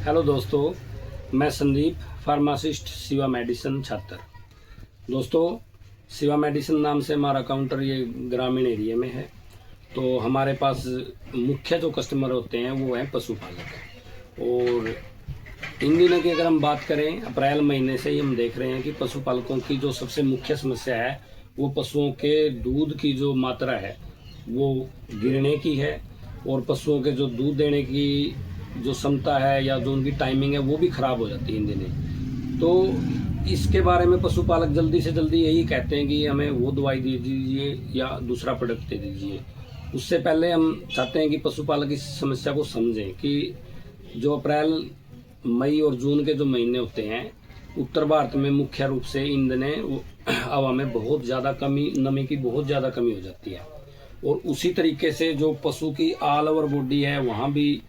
Hello दोस्तों, मैं Sandeep, pharmacist, Shiva medicine छात्र। दोस्तों, शिवा मेडिसिन नाम से हमारा काउंटर ये ग्रामीण एरिया में है। तो हमारे पास मुख्य जो कस्टमर होते हैं वो हैं पशुपालक। और इन दिनों की अगर हम बात करें, अप्रैल महीने से ही हम देख रहे हैं कि पशुपालकों की जो सबसे मुख्य समस्या है वो पशुओं के दूध की जो मात्रा है वो गिरने की है, और पशुओं के जो दूध देने की जो क्षमता है या जो उनकी टाइमिंग है वो भी ख़राब हो जाती है इन दिनों। तो इसके बारे में पशुपालक जल्दी से जल्दी यही कहते हैं कि हमें वो दवाई दे दीजिए या दूसरा प्रोडक्ट दे दीजिए। उससे पहले हम चाहते हैं कि पशुपालक इस समस्या को समझें कि जो अप्रैल, मई और जून के जो महीने होते हैं उत्तर भारत में मुख्य रूप से इन दिनों हवा में बहुत ज़्यादा कमी, नमी की बहुत ज़्यादा कमी हो जाती है। और उसी तरीके से जो पशु की ऑल ओवर बॉडी है वहाँ भी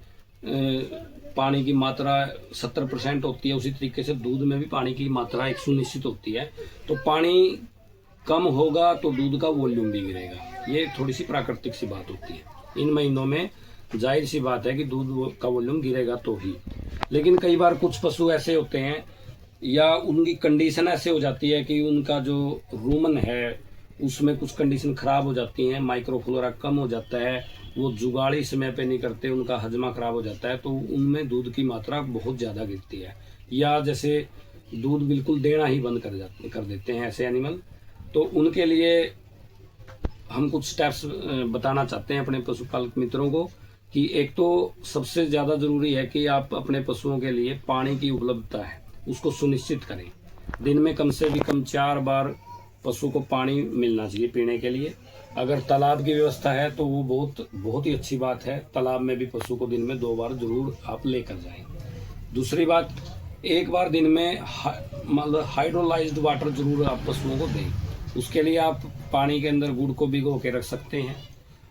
पानी की मात्रा 70% होती है। उसी तरीके से दूध में भी पानी की मात्रा एक सुनिश्चित होती है। तो पानी कम होगा तो दूध का वॉल्यूम भी गिरेगा। ये थोड़ी सी प्राकृतिक सी बात होती है। इन महीनों में जाहिर सी बात है कि दूध का वॉल्यूम गिरेगा तो ही। लेकिन कई बार कुछ पशु ऐसे होते हैं या उनकी कंडीशन ऐसे हो जाती है कि उनका जो रूमन है उसमें कुछ कंडीशन खराब हो जाती हैं, माइक्रोफ्लोरा कम हो जाता है, वो जुगाड़ी समय पे नहीं करते, उनका हजमा खराब हो जाता है, तो उनमें दूध की मात्रा बहुत ज़्यादा गिरती है। या जैसे दूध बिल्कुल देना ही बंद कर देते हैं ऐसे एनिमल। तो उनके लिए हम कुछ स्टेप्स बताना चाहते हैं अपने पशुपालक मित्रों को कि एक तो सबसे ज़्यादा ज़रूरी है कि आप अपने पशुओं के लिए पानी की उपलब्धता है उसको सुनिश्चित करें। दिन में कम से भी कम 4 बार पशु को पानी मिलना चाहिए पीने के लिए। अगर तालाब की व्यवस्था है तो वो बहुत ही अच्छी बात है। तालाब में भी पशु को दिन में 2 बार जरूर आप लेकर जाएं। दूसरी बात, एक बार दिन में मतलब हाइड्रोलाइज्ड वाटर जरूर आप पशुओं को दें। उसके लिए आप पानी के अंदर गुड़ को भिगो के रख सकते हैं।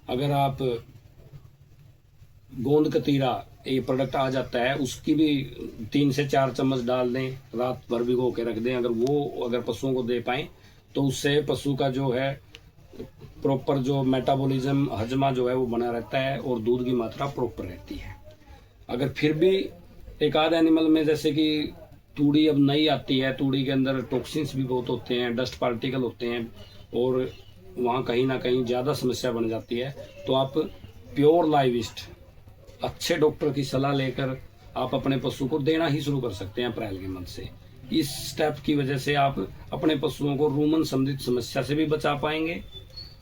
अगर आप गोंद कतीरा, ये प्रोडक्ट आ जाता है, उसकी भी 3 से 4 चम्मच डाल दें, रात भर भिगो के रख दें। अगर पशुओं को दे पाएँ तो उससे पशु का जो है प्रॉपर जो मेटाबॉलिज्म, हजमा जो है वो बना रहता है और दूध की मात्रा प्रॉपर रहती है। अगर फिर भी एक आध एनिमल में जैसे कि तूड़ी अब नई आती है, तूड़ी के अंदर टॉक्सिन्स भी बहुत होते हैं, डस्ट पार्टिकल होते हैं और वहाँ कहीं ना कहीं ज़्यादा समस्या बन जाती है, तो आप प्योर लाइविस्ट अच्छे डॉक्टर की सलाह लेकर आप अपने पशु को देना ही शुरू कर सकते हैं अप्रैल के मंथ से। इस स्टेप की वजह से आप अपने पशुओं को रूमन संबंधित समस्या से भी बचा पाएंगे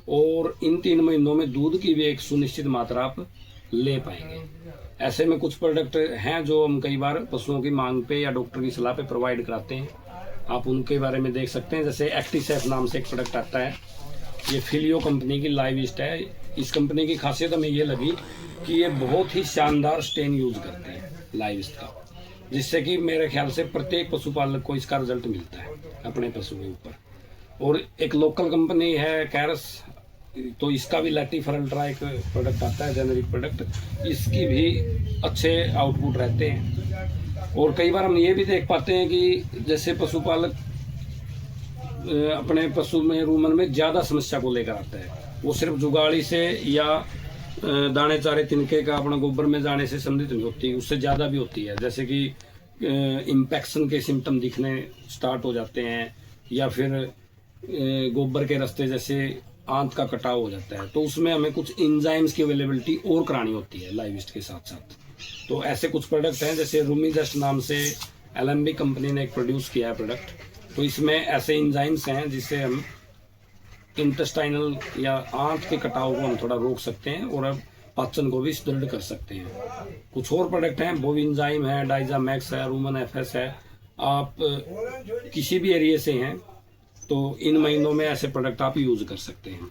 और इन 3 महीनों में दूध की भी एक सुनिश्चित मात्रा आप ले पाएंगे। ऐसे में कुछ प्रोडक्ट हैं जो हम कई बार पशुओं की मांग पे या डॉक्टर की सलाह पे प्रोवाइड कराते हैं। आप उनके बारे में देख सकते हैं। जैसे एक्टिसेफ नाम से एक प्रोडक्ट आता है, ये फिलियो कंपनी की लाइविस्ट है। इस कंपनी की खासियत हमें ये लगी कि ये बहुत ही शानदार स्टेन यूज करते हैं लाइविस्ट का, जिससे कि मेरे ख्याल से प्रत्येक पशुपालक को इसका रिजल्ट मिलता है अपने पशु के ऊपर। और एक लोकल कंपनी है कैरस, तो इसका भी लैटिफर अल्ट्रा एक प्रोडक्ट आता है, जेनेरिक प्रोडक्ट, इसकी भी अच्छे आउटपुट रहते हैं। और कई बार हम ये भी देख पाते हैं कि जैसे पशुपालक अपने पशु में रूमन में ज़्यादा समस्या को लेकर आता है, वो सिर्फ जुगाड़ी से या दाने चारे तिनके का अपना गोबर में जाने से संबंधित नहीं होती, उससे ज़्यादा भी होती है। जैसे कि इन्फेक्शन के सिम्टम दिखने स्टार्ट हो जाते हैं, या फिर गोबर के रास्ते जैसे आंत का कटाव हो जाता है, तो उसमें हमें कुछ इंजाइम्स की अवेलेबिलिटी और करानी होती है लाइविस्ट के साथ साथ। तो ऐसे कुछ प्रोडक्ट हैं, जैसे रूमीजस्ट नाम से एलएमबी कंपनी ने एक प्रोड्यूस किया है प्रोडक्ट। तो इसमें ऐसे इंजाइम्स हैं जिससे हम इंटेस्टाइनल या आंत के कटाव को हम थोड़ा रोक सकते हैं और अब पाचन को भी सुदृढ़ कर सकते हैं। कुछ और प्रोडक्ट हैं, बोविनजाइम है, डाइजामैक्स है, रूमन एफएस है। आप किसी भी एरिया से हैं तो इन महीनों में ऐसे प्रोडक्ट आप यूज कर सकते हैं।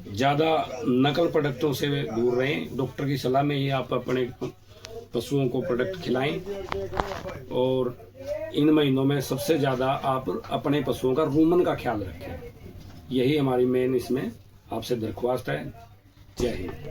ज़्यादा नकल प्रोडक्टों से दूर रहें, डॉक्टर की सलाह में ही आप अपने पशुओं को प्रोडक्ट खिलाएं। और इन महीनों में सबसे ज़्यादा आप अपने पशुओं का रूमन का ख्याल रखें। यही हमारी मेन इसमें आपसे दरख्वास्त है। जय हिंद।